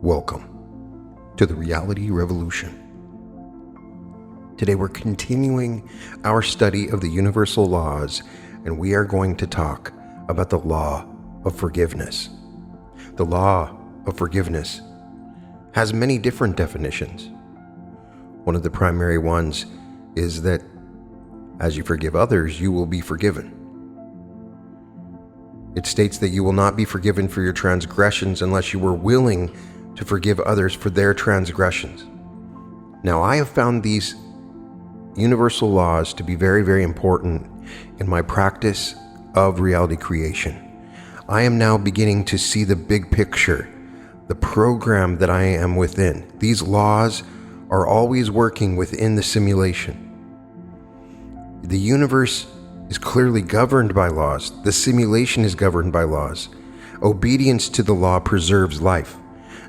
Welcome to the Reality Revolution. Today we're continuing our study of the universal laws, and we are going to talk about the law of forgiveness. The law of forgiveness has many different definitions. One of the primary ones is that as you forgive others, you will be forgiven. It states that you will not be forgiven for your transgressions unless you were willing to forgive others for their transgressions. Now, I have found these universal laws to be very, very important in my practice of reality creation. I am now beginning to see the big picture, the program that I am within. These laws are always working within the simulation. The universe is clearly governed by laws. The simulation is governed by laws. Obedience to the law preserves life.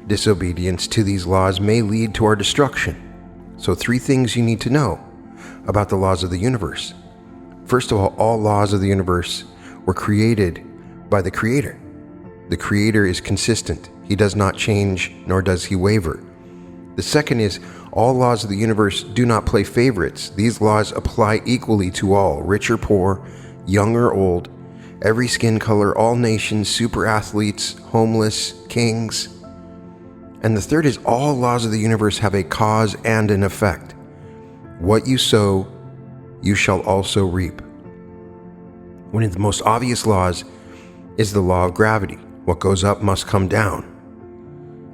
Disobedience to these laws may lead to our destruction. So 3 things you need to know about the laws of the universe. First of all laws of the universe were created by the Creator. The Creator is consistent. He does not change, nor does he waver. The second is, all laws of the universe do not play favorites. These laws apply equally to all, rich or poor, young or old, every skin color, all nations, super athletes, homeless, kings. And the third is, all laws of the universe have a cause and an effect. What you sow, you shall also reap. One of the most obvious laws is the law of gravity. What goes up must come down.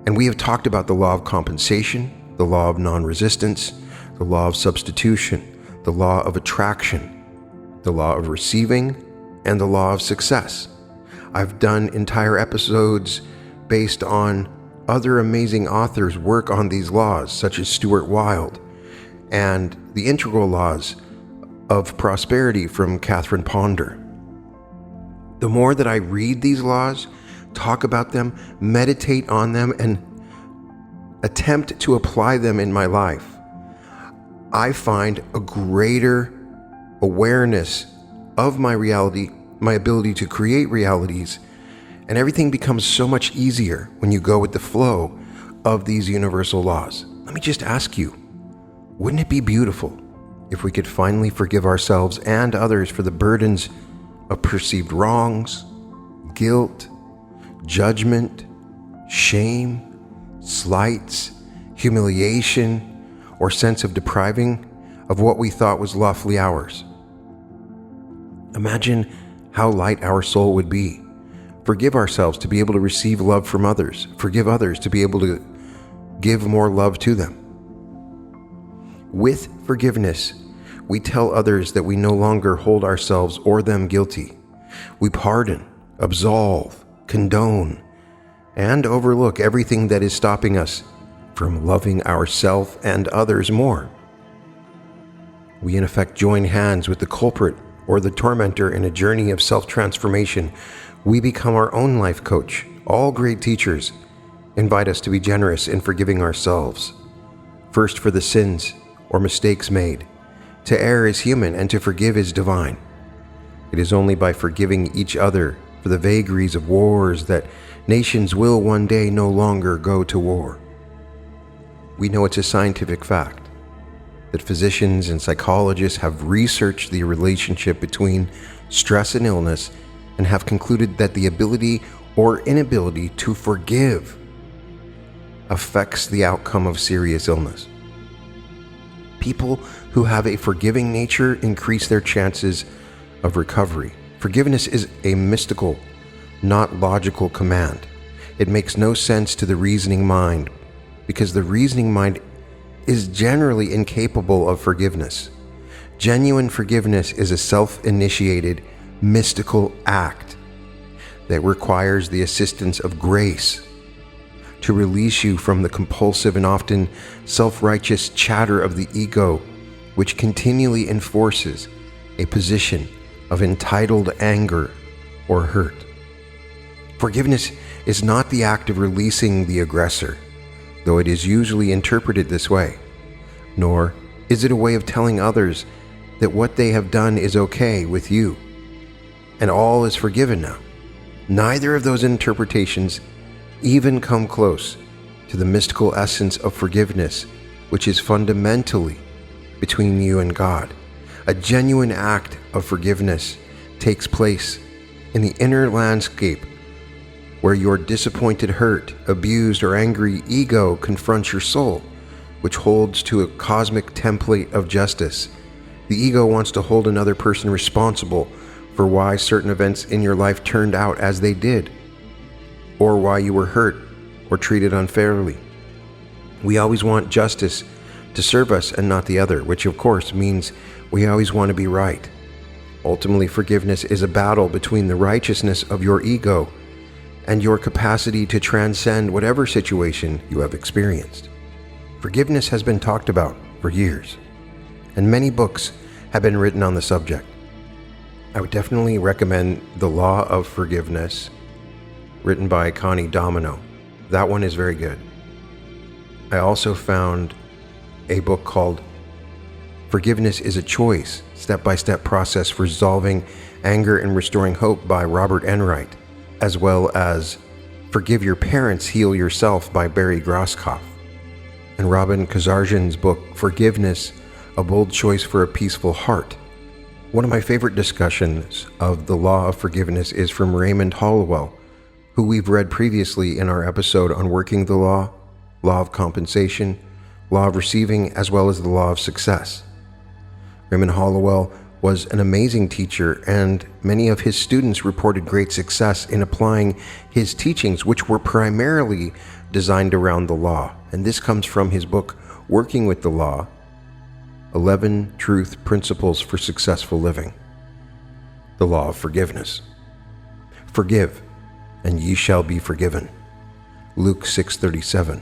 And we have talked about the law of compensation, the law of non-resistance, the law of substitution, the law of attraction, the law of receiving, and the law of success. I've done entire episodes based on other amazing authors' work on these laws, such as Stuart Wilde, and the integral laws of prosperity from Catherine Ponder. The more that I read these laws, talk about them, meditate on them, and attempt to apply them in my life, I find a greater awareness of my reality, my ability to create realities, and everything becomes so much easier when you go with the flow of these universal laws. Let me just ask you, wouldn't it be beautiful if we could finally forgive ourselves and others for the burdens of perceived wrongs, guilt, judgment, shame, slights, humiliation, or sense of depriving of what we thought was lawfully ours? Imagine how light our soul would be. Forgive ourselves to be able to receive love from others. Forgive others to be able to give more love to them. With forgiveness, we tell others that we no longer hold ourselves or them guilty. We pardon, absolve, condone, and overlook everything that is stopping us from loving ourselves and others more. We in effect join hands with the culprit or the tormentor in a journey of self-transformation. We become our own life coach. All great teachers invite us to be generous in forgiving ourselves. First, for the sins or mistakes made. To err is human, and to forgive is divine. It is only by forgiving each other for the vagaries of wars that nations will one day no longer go to war. We know it's a scientific fact that physicians and psychologists have researched the relationship between stress and illness and have concluded that the ability or inability to forgive affects the outcome of serious illness. People who have a forgiving nature increase their chances of recovery. Forgiveness is a mystical, not logical command. It makes no sense to the reasoning mind because the reasoning mind is generally incapable of forgiveness. Genuine forgiveness is a self-initiated, mystical act that requires the assistance of grace to release you from the compulsive and often self-righteous chatter of the ego, which continually enforces a position of entitled anger or hurt. Forgiveness is not the act of releasing the aggressor, though it is usually interpreted this way, nor is it a way of telling others that what they have done is okay with you, and all is forgiven now. Neither of those interpretations even come close to the mystical essence of forgiveness, which is fundamentally between you and God. A genuine act of forgiveness takes place in the inner landscape where your disappointed, hurt, abused, or angry ego confronts your soul, which holds to a cosmic template of justice. The ego wants to hold another person responsible for why certain events in your life turned out as they did, or why you were hurt or treated unfairly. We always want justice to serve us and not the other, which of course means we always want to be right. Ultimately, forgiveness is a battle between the righteousness of your ego and your capacity to transcend whatever situation you have experienced. Forgiveness has been talked about for years, and many books have been written on the subject. I would definitely recommend The Law of Forgiveness, written by Connie Domino. That one is very good. I also found a book called Forgiveness is a Choice, Step-by-Step Process for Resolving Anger and Restoring Hope by Robert Enright, as well as Forgive Your Parents, Heal Yourself by Barry Grosskopf, and Robin Kazarjian's book Forgiveness, A Bold Choice for a Peaceful Heart. One of my favorite discussions of the law of forgiveness is from Raymond Hollowell, who we've read previously in our episode on working the law of compensation, law of receiving, as well as the law of success. Raymond Hollowell was an amazing teacher, and many of his students reported great success in applying his teachings, which were primarily designed around the law. And this comes from his book, Working with the Law, 11 Truth Principles for Successful Living. The Law of Forgiveness. Forgive, and ye shall be forgiven. Luke 6:37.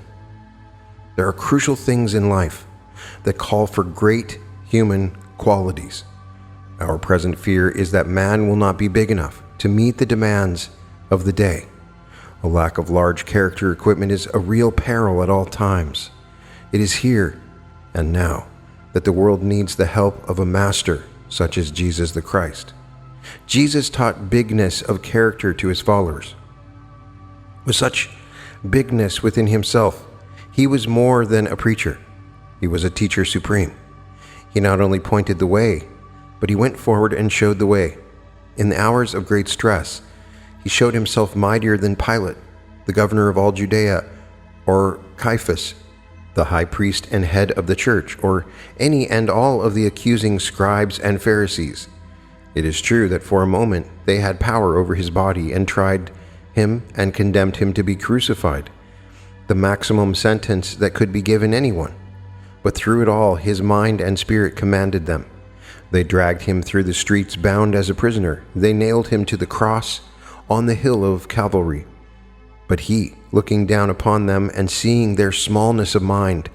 There are crucial things in life that call for great human qualities. Our present fear is that man will not be big enough to meet the demands of the day. A lack of large character equipment is a real peril at all times. It is here and now that the world needs the help of a master such as Jesus the Christ. Jesus taught bigness of character to his followers. With such bigness within himself, he was more than a preacher. He was a teacher supreme. He not only pointed the way, but he went forward and showed the way. In the hours of great stress, he showed himself mightier than Pilate, the governor of all Judea, or Caiaphas, the high priest and head of the church, or any and all of the accusing scribes and Pharisees. It is true that for a moment they had power over his body and tried him and condemned him to be crucified, the maximum sentence that could be given anyone. But through it all, his mind and spirit commanded them. They dragged him through the streets bound as a prisoner. They nailed him to the cross on the hill of Calvary. But he, looking down upon them and seeing their smallness of mind,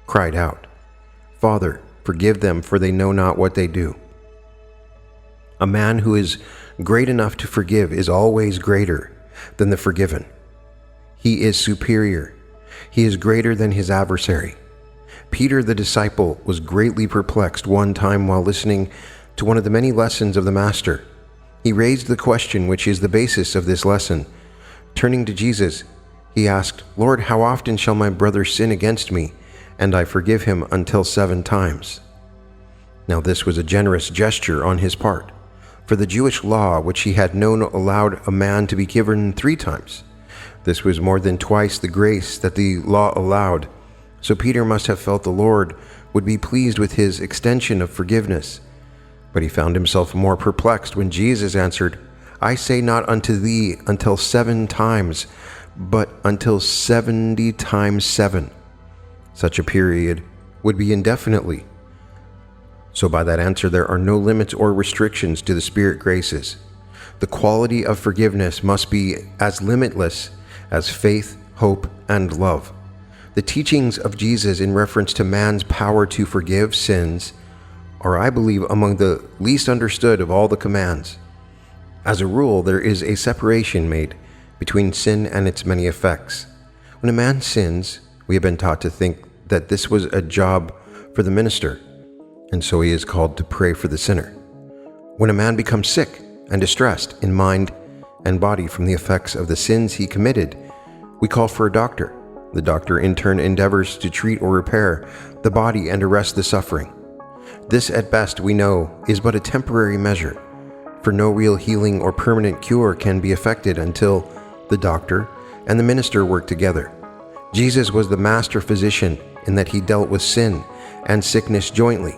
cried out, "Father, forgive them, for they know not what they do." A man who is great enough to forgive is always greater than the forgiven. He is superior. He is greater than his adversary. Peter the disciple was greatly perplexed one time while listening to one of the many lessons of the Master. He raised the question which is the basis of this lesson. Turning to Jesus, he asked, "Lord, how often shall my brother sin against me, and I forgive him until 7 times?" Now this was a generous gesture on his part, for the Jewish law which he had known allowed a man to be given 3 times. This was more than twice the grace that the law allowed. So Peter must have felt the Lord would be pleased with his extension of forgiveness. But he found himself more perplexed when Jesus answered, "I say not unto thee until 7 times, but until 70 times 7. Such a period would be indefinitely. So by that answer, there are no limits or restrictions to the Spirit graces. The quality of forgiveness must be as limitless as faith, hope, and love. The teachings of Jesus in reference to man's power to forgive sins are, I believe, among the least understood of all the commands. As a rule, there is a separation made between sin and its many effects. When a man sins, we have been taught to think that this was a job for the minister, and so he is called to pray for the sinner. When a man becomes sick and distressed in mind and body from the effects of the sins he committed, we call for a doctor. The doctor in turn endeavors to treat or repair the body and arrest the suffering. This, at best, we know, is but a temporary measure, for no real healing or permanent cure can be effected until the doctor and the minister work together. Jesus was the master physician in that he dealt with sin and sickness jointly.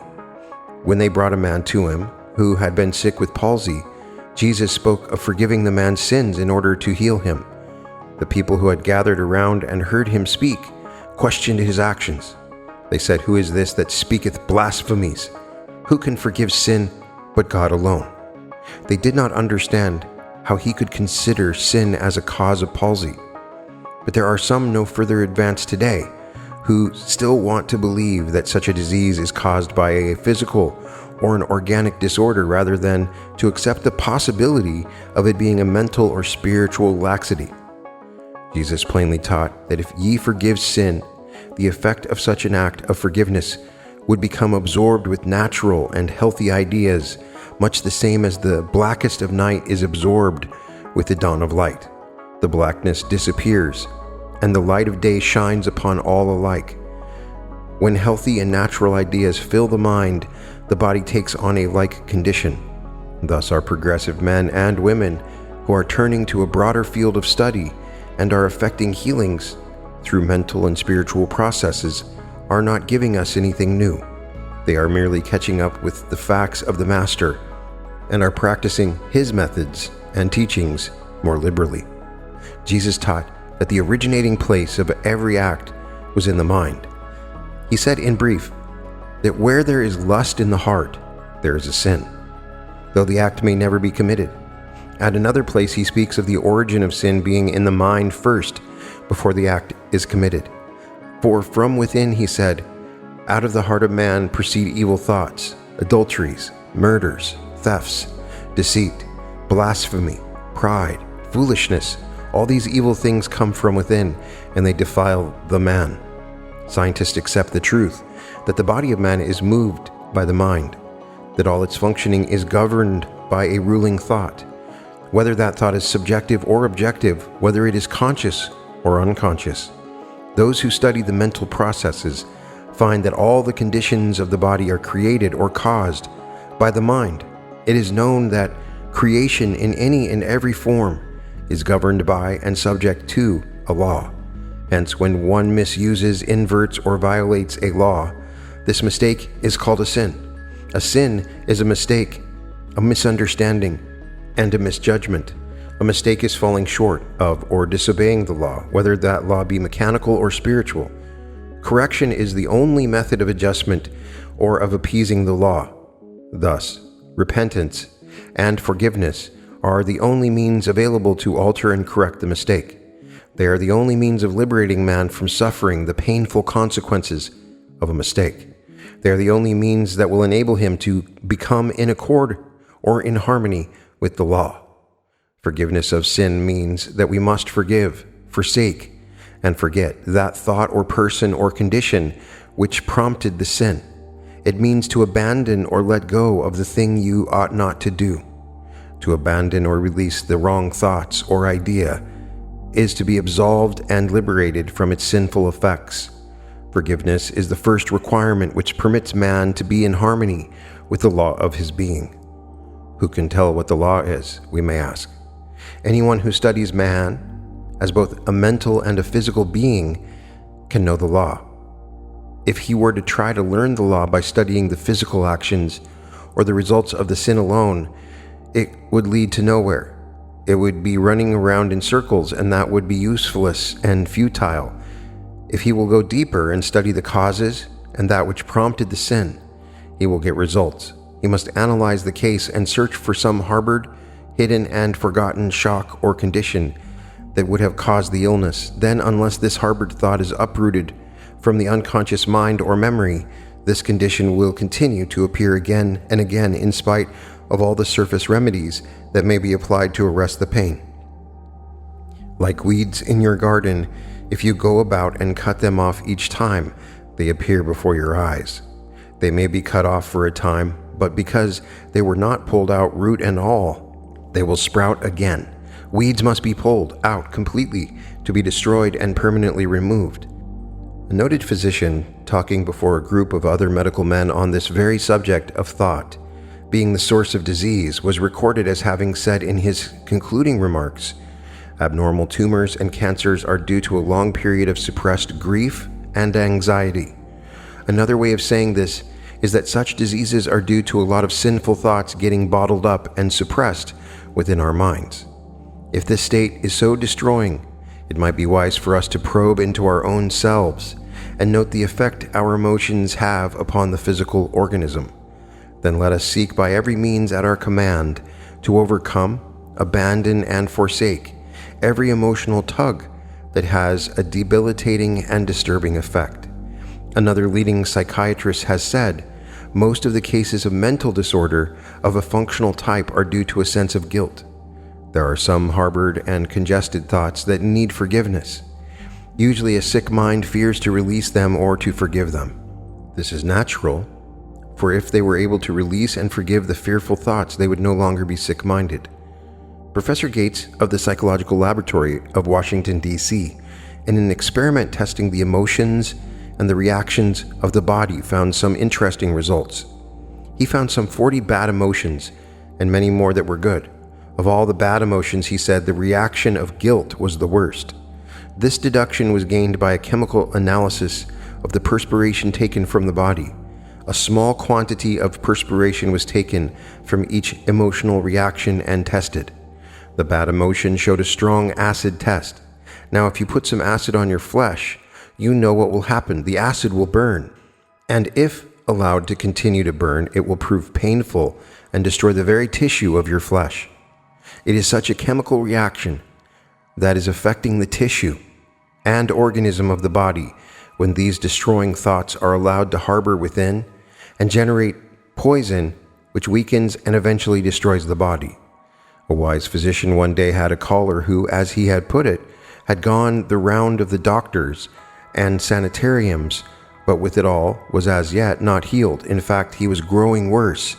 When they brought a man to him who had been sick with palsy, Jesus spoke of forgiving the man's sins in order to heal him. The people who had gathered around and heard him speak questioned his actions. They said, "Who is this that speaketh blasphemies? Who can forgive sin but God alone?" They did not understand how he could consider sin as a cause of palsy. But there are some no further advanced today who still want to believe that such a disease is caused by a physical or an organic disorder rather than to accept the possibility of it being a mental or spiritual laxity. Jesus plainly taught that if ye forgive sin, the effect of such an act of forgiveness would become absorbed with natural and healthy ideas, much the same as the blackest of night is absorbed with the dawn of light. The blackness disappears, and the light of day shines upon all alike. When healthy and natural ideas fill the mind, the body takes on a like condition. Thus our progressive men and women who are turning to a broader field of study and are effecting healings through mental and spiritual processes are not giving us anything new. They are merely catching up with the facts of the Master and are practicing his methods and teachings more liberally. Jesus taught that the originating place of every act was in the mind. He said in brief that where there is lust in the heart, there is a sin, though the act may never be committed. At another place, he speaks of the origin of sin being in the mind first, before the act is committed. For from within, he said, out of the heart of man proceed evil thoughts, adulteries, murders, thefts, deceit, blasphemy, pride, foolishness. All these evil things come from within, and they defile the man. Scientists accept the truth that the body of man is moved by the mind, that all its functioning is governed by a ruling thought, whether that thought is subjective or objective, whether it is conscious or unconscious. Those who study the mental processes find that all the conditions of the body are created or caused by the mind. It is known that creation in any and every form is governed by and subject to a law. Hence, when one misuses, inverts, or violates a law, this mistake is called a sin. A sin is a mistake, a misunderstanding, and a misjudgment. A mistake is falling short of or disobeying the law, whether that law be mechanical or spiritual. Correction is the only method of adjustment or of appeasing the law. Thus, repentance and forgiveness are the only means available to alter and correct the mistake. They are the only means of liberating man from suffering the painful consequences of a mistake. They are the only means that will enable him to become in accord or in harmony with the law. Forgiveness of sin means that we must forgive, forsake, and forget that thought or person or condition which prompted the sin. It means to abandon or let go of the thing you ought not to do. To abandon or release the wrong thoughts or idea is to be absolved and liberated from its sinful effects. Forgiveness is the first requirement which permits man to be in harmony with the law of his being. Who can tell what the law is, we may ask. Anyone who studies man as both a mental and a physical being can know the law. If he were to try to learn the law by studying the physical actions or the results of the sin alone, it would lead to nowhere. It would be running around in circles, and that would be useless and futile. If he will go deeper and study the causes and that which prompted the sin, he will get results. He must analyze the case and search for some harbored, hidden, and forgotten shock or condition that would have caused the illness. Then, unless this harbored thought is uprooted from the unconscious mind or memory, this condition will continue to appear again and again in spite of all the surface remedies that may be applied to arrest the pain. Like weeds in your garden, if you go about and cut them off each time they appear before your eyes. They may be cut off for a time, but because they were not pulled out root and all, they will sprout again, Weeds must be pulled out completely to be destroyed and permanently removed. A noted physician, talking before a group of other medical men on this very subject of thought being the source of disease, was recorded as having said in his concluding remarks, "Abnormal tumors and cancers are due to a long period of suppressed grief and anxiety." Another way of saying this is that such diseases are due to a lot of sinful thoughts getting bottled up and suppressed within our minds. If this state is so destroying, it might be wise for us to probe into our own selves and note the effect our emotions have upon the physical organism. Then let us seek by every means at our command to overcome, abandon, and forsake every emotional tug that has a debilitating and disturbing effect. Another leading psychiatrist has said, most of the cases of mental disorder of a functional type are due to a sense of guilt. There are some harbored and congested thoughts that need forgiveness. Usually a sick mind fears to release them or to forgive them. This is natural, for if they were able to release and forgive the fearful thoughts, they would no longer be sick-minded. Professor Gates of the Psychological Laboratory of Washington, D.C., in an experiment testing the emotions and the reactions of the body, found some interesting results. He found some 40 bad emotions and many more that were good. Of all the bad emotions, he said the reaction of guilt was the worst. This deduction was gained by a chemical analysis of the perspiration taken from the body. A small quantity of perspiration was taken from each emotional reaction and tested. The bad emotion showed a strong acid test. Now, if you put some acid on your flesh, you know what will happen. The acid will burn. And if allowed to continue to burn, it will prove painful and destroy the very tissue of your flesh. It is such a chemical reaction that is affecting the tissue and organism of the body when these destroying thoughts are allowed to harbor within and generate poison which weakens and eventually destroys the body. A wise physician one day had a caller who, as he had put it, had gone the round of the doctors and sanitariums, but with it all was as yet not healed. In fact, he was growing worse,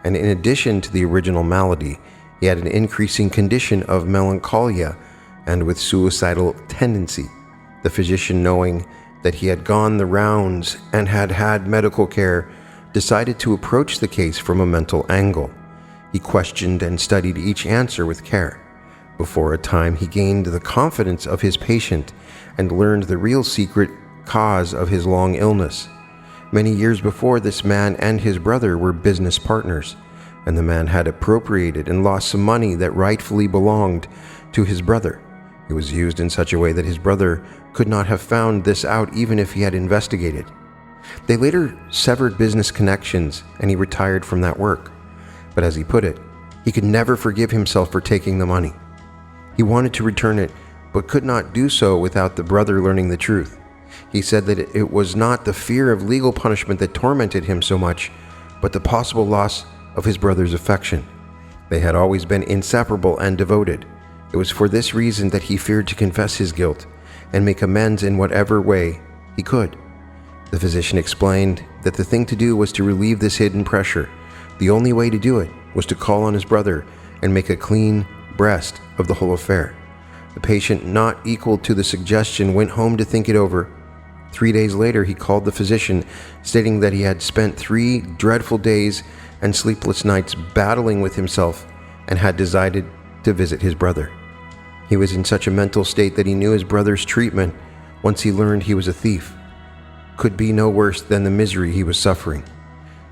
and in addition to the original malady, he had an increasing condition of melancholia and with suicidal tendency. The physician, knowing that he had gone the rounds and had had medical care, decided to approach the case from a mental angle. He questioned and studied each answer with care. Before a time, he gained the confidence of his patient and learned the real secret cause of his long illness. Many years before, this man and his brother were business partners, and the man had appropriated and lost some money that rightfully belonged to his brother. It was used in such a way that his brother could not have found this out even if he had investigated. They later severed business connections and he retired from that work. But as he put it, he could never forgive himself for taking the money. He wanted to return it, but could not do so without the brother learning the truth. He said that it was not the fear of legal punishment that tormented him so much, but the possible loss of his brother's affection. They had always been inseparable and devoted. It was for this reason that he feared to confess his guilt and make amends in whatever way he could. The physician explained that the thing to do was to relieve this hidden pressure. The only way to do it was to call on his brother and make a clean breast of the whole affair. The patient, not equal to the suggestion, went home to think it over. 3 days later, he called the physician, stating that he had spent 3 dreadful days and sleepless nights battling with himself and had decided to visit his brother. He was in such a mental state that he knew his brother's treatment, once he learned he was a thief, could be no worse than the misery he was suffering.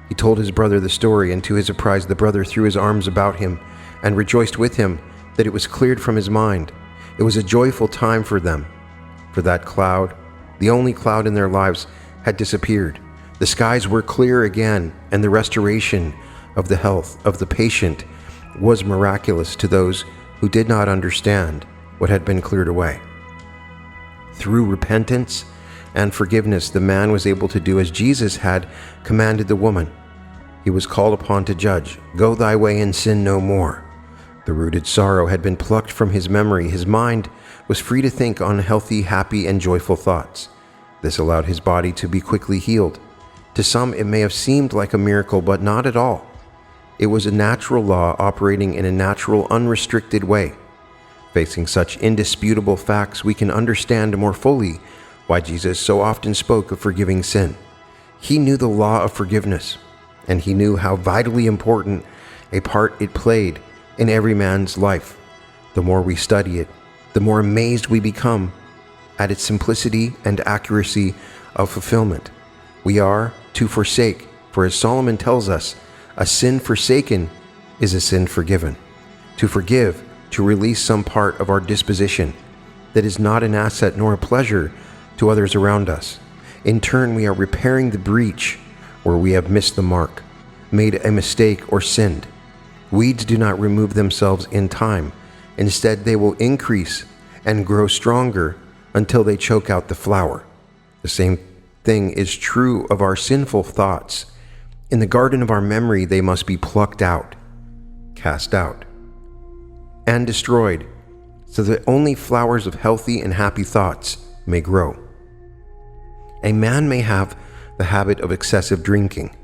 He told his brother the story, and to his surprise, the brother threw his arms about him and rejoiced with him that it was cleared from his mind. It was a joyful time for them, for that cloud, the only cloud in their lives, had disappeared. The skies were clear again, and the restoration of the health of the patient was miraculous to those who did not understand what had been cleared away. Through repentance and forgiveness, the man was able to do as Jesus had commanded the woman. He was called upon to judge, "Go thy way and sin no more." The rooted sorrow had been plucked from his memory. His mind was free to think on healthy, happy, and joyful thoughts. This allowed his body to be quickly healed. To some, it may have seemed like a miracle, but not at all. It was a natural law operating in a natural, unrestricted way. Facing such indisputable facts, we can understand more fully why Jesus so often spoke of forgiving sin. He knew the law of forgiveness, and he knew how vitally important a part it played in every man's life. The more we study it, the more amazed we become at its simplicity and accuracy of fulfillment. We are to forsake, for as Solomon tells us, a sin forsaken is a sin forgiven. To forgive, to release some part of our disposition that is not an asset nor a pleasure to others around us. In turn, we are repairing the breach where we have missed the mark, made a mistake, or sinned. Weeds do not remove themselves in time. Instead, they will increase and grow stronger until they choke out the flower. The same thing is true of our sinful thoughts. In the garden of our memory, they must be plucked out, cast out, and destroyed, so that only flowers of healthy and happy thoughts may grow. A man may have the habit of excessive drinking,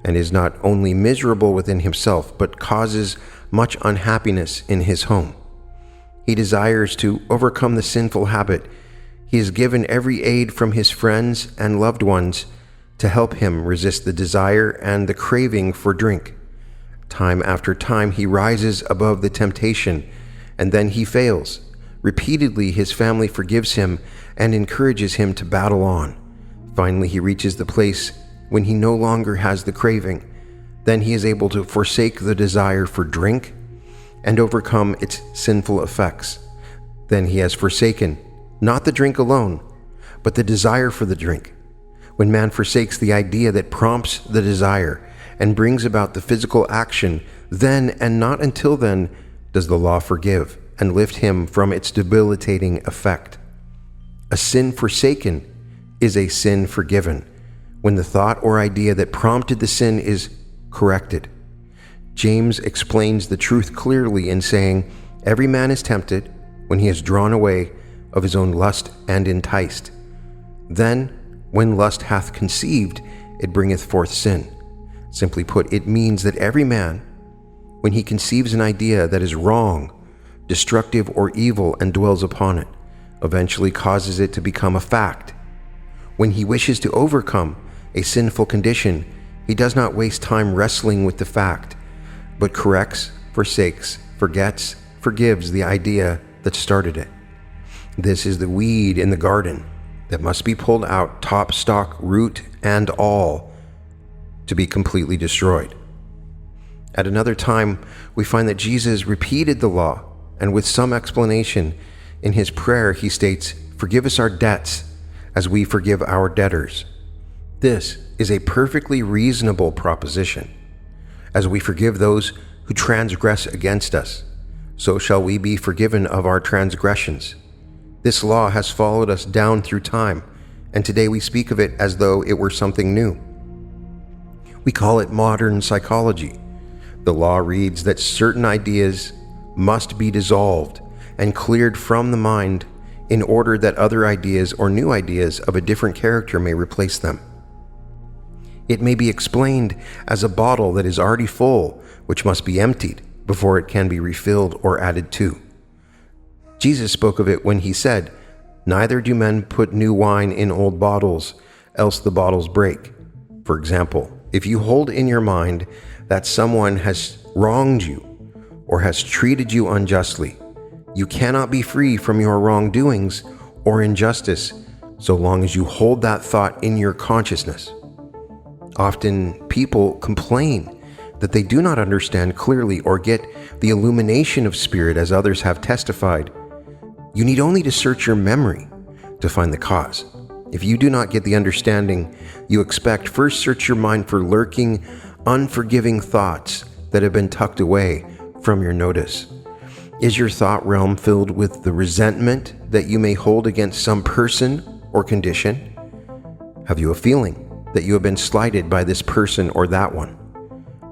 and is not only miserable within himself, but causes much unhappiness in his home. He desires to overcome the sinful habit. He is given every aid from his friends and loved ones to help him resist the desire and the craving for drink. Time after time, he rises above the temptation, and then he fails. Repeatedly, his family forgives him and encourages him to battle on. Finally, he reaches the place when he no longer has the craving. Then he is able to forsake the desire for drink and overcome its sinful effects. Then he has forsaken not the drink alone, but the desire for the drink. When man forsakes the idea that prompts the desire and brings about the physical action, then and not until then does the law forgive and lift him from its debilitating effect. A sin forsaken is a sin forgiven when the thought or idea that prompted the sin is corrected. James explains the truth clearly in saying, "Every man is tempted when he is drawn away of his own lust and enticed. Then, when lust hath conceived, it bringeth forth sin." Simply put, it means that every man, when he conceives an idea that is wrong, destructive, or evil and dwells upon it, eventually causes it to become a fact. When he wishes to overcome a sinful condition, he does not waste time wrestling with the fact, but corrects, forsakes, forgets, forgives the idea that started it. This is the weed in the garden that must be pulled out, top, stalk, root, and all, to be completely destroyed. At another time, we find that Jesus repeated the law, and with some explanation, in his prayer he states, "Forgive us our debts, as we forgive our debtors." This is a perfectly reasonable proposition. As we forgive those who transgress against us, so shall we be forgiven of our transgressions. This law has followed us down through time, and today we speak of it as though it were something new. We call it modern psychology. The law reads that certain ideas must be dissolved and cleared from the mind in order that other ideas or new ideas of a different character may replace them. It may be explained as a bottle that is already full, which must be emptied before it can be refilled or added to. Jesus spoke of it when he said, "Neither do men put new wine in old bottles, else the bottles break." For example, if you hold in your mind that someone has wronged you or has treated you unjustly, you cannot be free from your wrongdoings or injustice so long as you hold that thought in your consciousness. Often people complain that they do not understand clearly or get the illumination of spirit as others have testified. You need only to search your memory to find the cause. If you do not get the understanding you expect, first search your mind for lurking, unforgiving thoughts that have been tucked away from your notice. Is your thought realm filled with the resentment that you may hold against some person or condition? Have you a feeling that you have been slighted by this person or that one?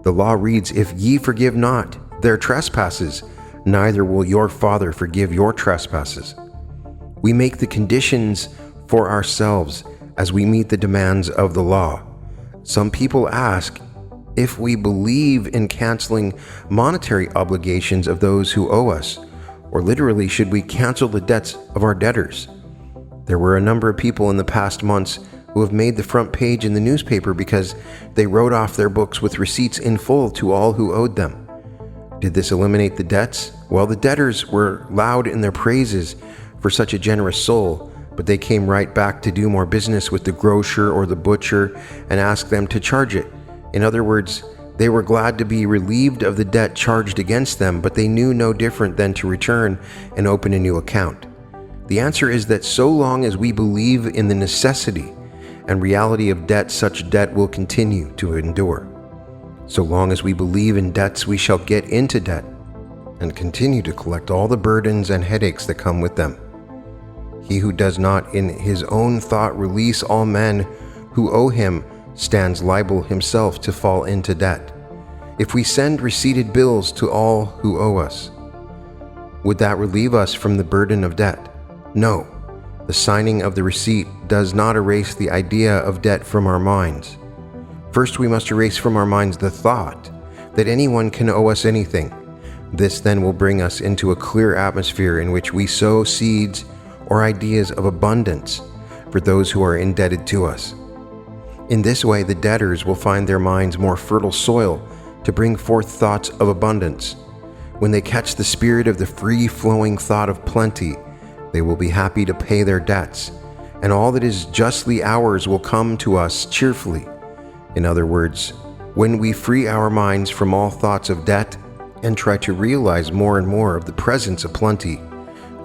The law reads, "If ye forgive not their trespasses, neither will your Father forgive your trespasses." We make the conditions for ourselves as we meet the demands of the law. Some people ask if we believe in canceling monetary obligations of those who owe us, Or literally, should we cancel the debts of our debtors? There were a number of people in the past months who have made the front page in the newspaper because they wrote off their books with receipts in full to all who owed them. Did this eliminate the debts? Well, the debtors were loud in their praises for such a generous soul, but they came right back to do more business with the grocer or the butcher and ask them to charge it. In other words, they were glad to be relieved of the debt charged against them, but they knew no different than to return and open a new account. The answer is that so long as we believe in the necessity and reality of debt, such debt will continue to endure. So long as we believe in debts, we shall get into debt and continue to collect all the burdens and headaches that come with them. He who does not in his own thought release all men who owe him stands liable himself to fall into debt. If we send receipted bills to all who owe us, would that relieve us from the burden of debt? No. The signing of the receipt does not erase the idea of debt from our minds. First, we must erase from our minds the thought that anyone can owe us anything. This then will bring us into a clear atmosphere in which we sow seeds or ideas of abundance for those who are indebted to us. In this way, the debtors will find their minds more fertile soil to bring forth thoughts of abundance. When they catch the spirit of the free-flowing thought of plenty, they will be happy to pay their debts, and all that is justly ours will come to us cheerfully. In other words, when we free our minds from all thoughts of debt and try to realize more and more of the presence of plenty,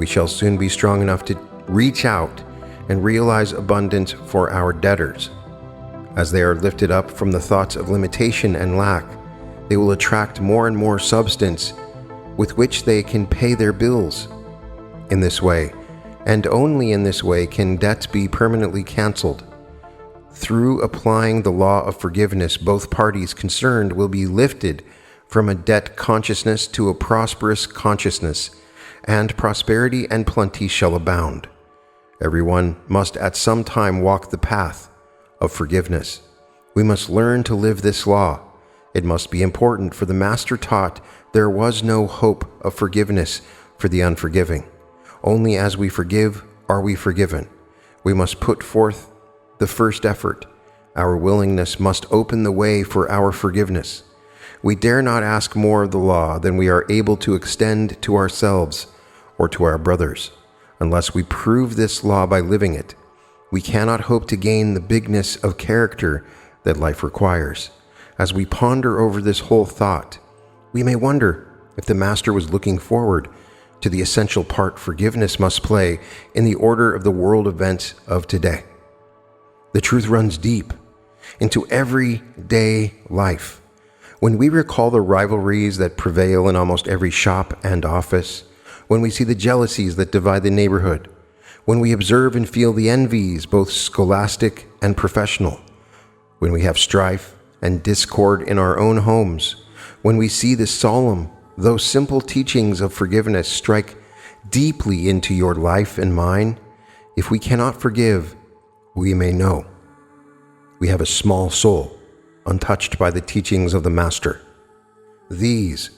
we shall soon be strong enough to reach out and realize abundance for our debtors. As they are lifted up from the thoughts of limitation and lack, they will attract more and more substance with which they can pay their bills. In this way, and only in this way, can debts be permanently canceled. Through applying the law of forgiveness, both parties concerned will be lifted from a debt consciousness to a prosperous consciousness, and prosperity and plenty shall abound. Everyone must at some time walk the path of forgiveness. We must learn to live this law. It must be important, for the Master taught there was no hope of forgiveness for the unforgiving. Only as we forgive are we forgiven. We must put forth the first effort. Our willingness must open the way for our forgiveness. We dare not ask more of the law than we are able to extend to ourselves or to our brothers. Unless we prove this law by living it, we cannot hope to gain the bigness of character that life requires. As we ponder over this whole thought, we may wonder if the Master was looking forward to the essential part forgiveness must play in the order of the world events of today. The truth runs deep into everyday life. When we recall the rivalries that prevail in almost every shop and office, when we see the jealousies that divide the neighborhood, when we observe and feel the envies, both scholastic and professional, when we have strife and discord in our own homes, when we see the solemn, though simple teachings of forgiveness strike deeply into your life and mine, if we cannot forgive, we may know we have a small soul untouched by the teachings of the Master. These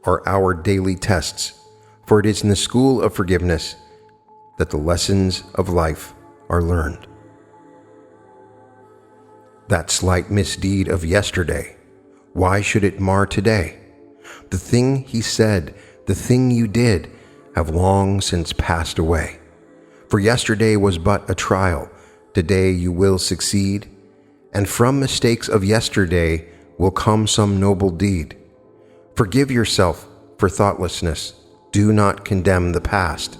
are our daily tests, for it is in the school of forgiveness that the lessons of life are learned. That slight misdeed of yesterday, why should it mar today? The thing he said, the thing you did, have long since passed away. For yesterday was but a trial, today you will succeed, and from mistakes of yesterday will come some noble deed. Forgive yourself for thoughtlessness, do not condemn the past,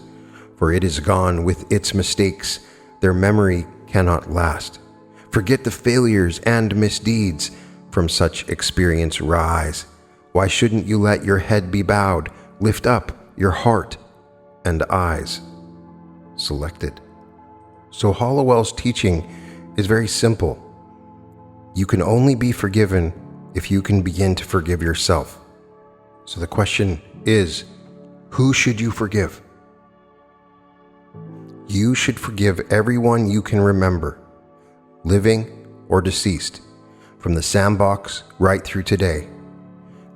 for it is gone with its mistakes, their memory cannot last. Forget the failures and misdeeds, from such experience rise. Why shouldn't you let your head be bowed? Lift up your heart and eyes. Selected. So Hollowell's teaching is very simple. You can only be forgiven if you can begin to forgive yourself. So the question is, who should you forgive? You should forgive everyone you can remember, living or deceased, from the sandbox right through today.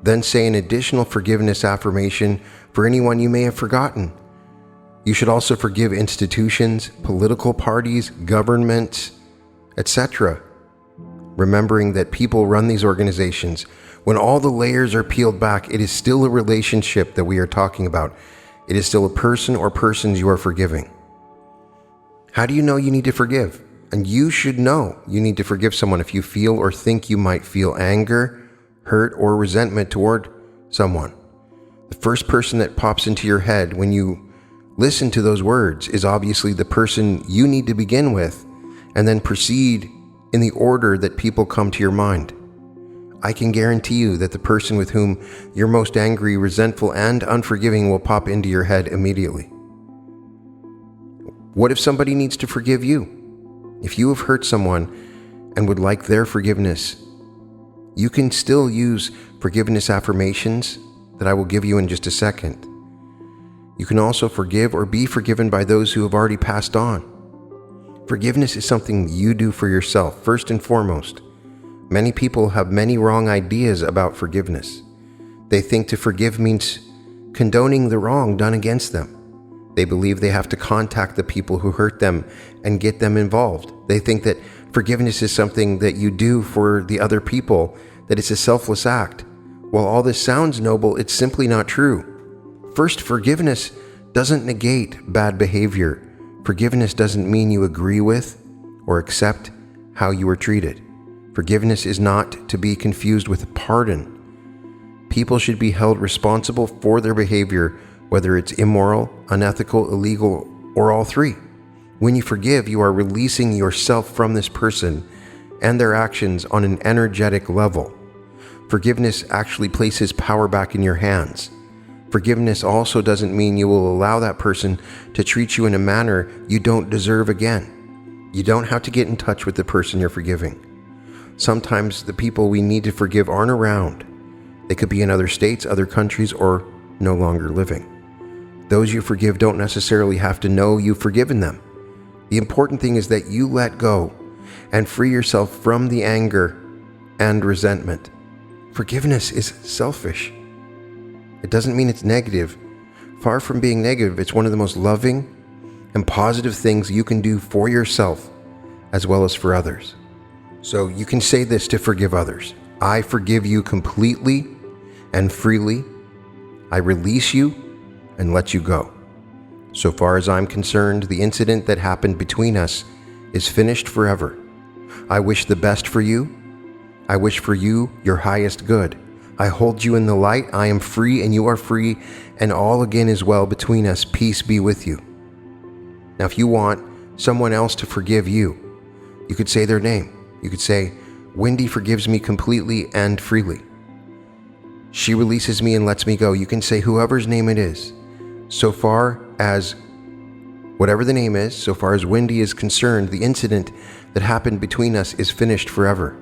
Then say an additional forgiveness affirmation for anyone you may have forgotten. You should also forgive institutions, political parties, governments, etc., remembering that people run these organizations. When all the layers are peeled back, it is still a relationship that we are talking about. It is still a person or persons you are forgiving. How do you know you need to forgive? And you should know you need to forgive someone if you feel or think you might feel anger, hurt, or resentment toward someone. The first person that pops into your head when you listen to those words is obviously the person you need to begin with, and then proceed in the order that people come to your mind. I can guarantee you that the person with whom you're most angry, resentful, and unforgiving will pop into your head immediately. What if somebody needs to forgive you? If you have hurt someone and would like their forgiveness, you can still use forgiveness affirmations that I will give you in just a second. You can also forgive or be forgiven by those who have already passed on. Forgiveness is something you do for yourself, first and foremost. Many people have many wrong ideas about forgiveness. They think to forgive means condoning the wrong done against them. They believe they have to contact the people who hurt them and get them involved. They think that forgiveness is something that you do for the other people, that it's a selfless act. While all this sounds noble, it's simply not true. First, forgiveness doesn't negate bad behavior. Forgiveness doesn't mean you agree with or accept how you were treated. Forgiveness is not to be confused with pardon. People should be held responsible for their behavior, whether it's immoral, unethical, illegal, or all three. When you forgive, you are releasing yourself from this person and their actions on an energetic level. Forgiveness actually places power back in your hands. Forgiveness also doesn't mean you will allow that person to treat you in a manner you don't deserve again. You don't have to get in touch with the person you're forgiving. Sometimes the people we need to forgive aren't around. They could be in other states, other countries, or no longer living. Those you forgive don't necessarily have to know you've forgiven them. The important thing is that you let go and free yourself from the anger and resentment. Forgiveness is selfish. It doesn't mean it's negative. Far from being negative, it's one of the most loving and positive things you can do for yourself as well as for others. So you can say this to forgive others. I forgive you completely and freely. I release you and let you go. So far as I'm concerned, the incident that happened between us is finished forever. I wish the best for you. I wish for you your highest good. I hold you in the light. I am free and you are free, and all again is well between us. Peace be with you. Now, if you want someone else to forgive you, you could say their name. You could say, Wendy forgives me completely and freely. She releases me and lets me go. You can say whoever's name it is. So far as whatever the name is, so far as Wendy is concerned, the incident that happened between us is finished forever.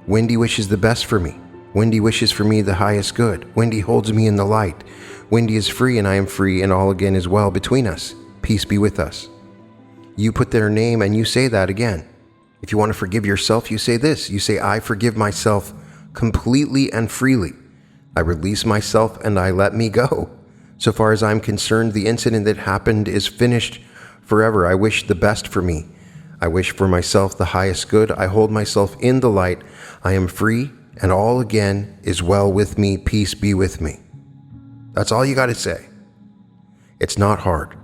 Wendy wishes the best for me. Wendy wishes for me the highest good. Wendy holds me in the light. Wendy is free and I am free, and all again is well between us. Peace be with us. You put their name and you say that again. If you want to forgive yourself, you say this. You say, I forgive myself completely and freely. I release myself and I let me go. So far as I'm concerned, the incident that happened is finished forever. I wish the best for me. I wish for myself the highest good. I hold myself in the light. I am free, and all again is well with me. Peace be with me. That's all you got to say. It's not hard.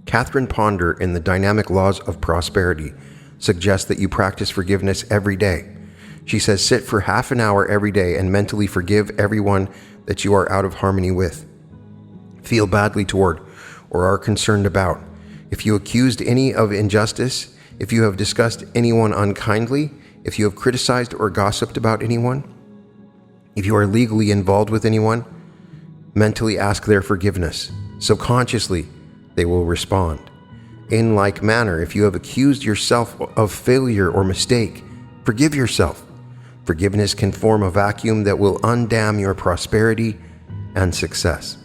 Catherine Ponder in The Dynamic Laws of Prosperity suggests that you practice forgiveness every day. She says, sit for half an hour every day and mentally forgive everyone that you are out of harmony with, feel badly toward, or are concerned about. If you accused any of injustice, if you have discussed anyone unkindly, if you have criticized or gossiped about anyone, if you are legally involved with anyone, mentally ask their forgiveness. Subconsciously, they will respond. In like manner, if you have accused yourself of failure or mistake, forgive yourself. Forgiveness can form a vacuum that will undam your prosperity and success.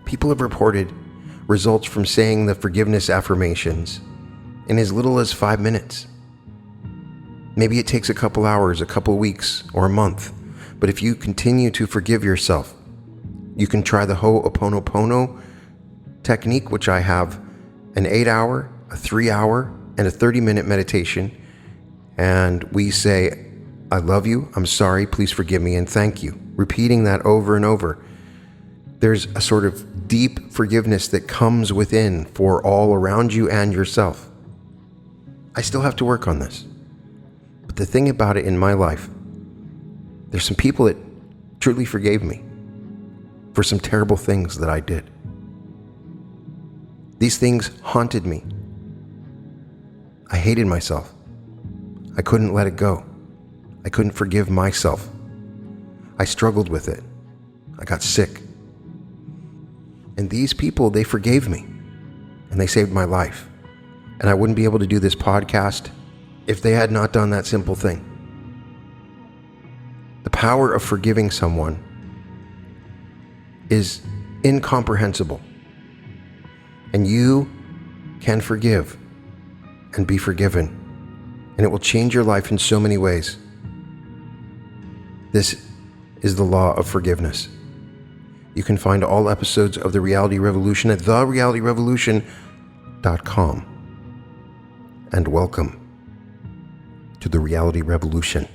People have reported results from saying the forgiveness affirmations in as little as 5 minutes. Maybe it takes a couple hours, a couple weeks, or a month, but if you continue to forgive yourself, You can try the Ho'oponopono technique, which I have an 8-hour, a 3-hour, and a 30-minute meditation. And we say, I love you, I'm sorry, please forgive me, and thank you. Repeating that over and over. There's a sort of deep forgiveness that comes within for all around you and yourself. I still have to work on this. But the thing about it in my life, there's some people that truly forgave me for some terrible things that I did. These things haunted me. I hated myself. I couldn't let it go. I couldn't forgive myself. I struggled with it. I got sick. And these people, they forgave me. And they saved my life. And I wouldn't be able to do this podcast if they had not done that simple thing. The power of forgiving someone is incomprehensible. And you can forgive and be forgiven. And it will change your life in so many ways. This is the law of forgiveness. You can find all episodes of The Reality Revolution at therealityrevolution.com. And welcome to The Reality Revolution.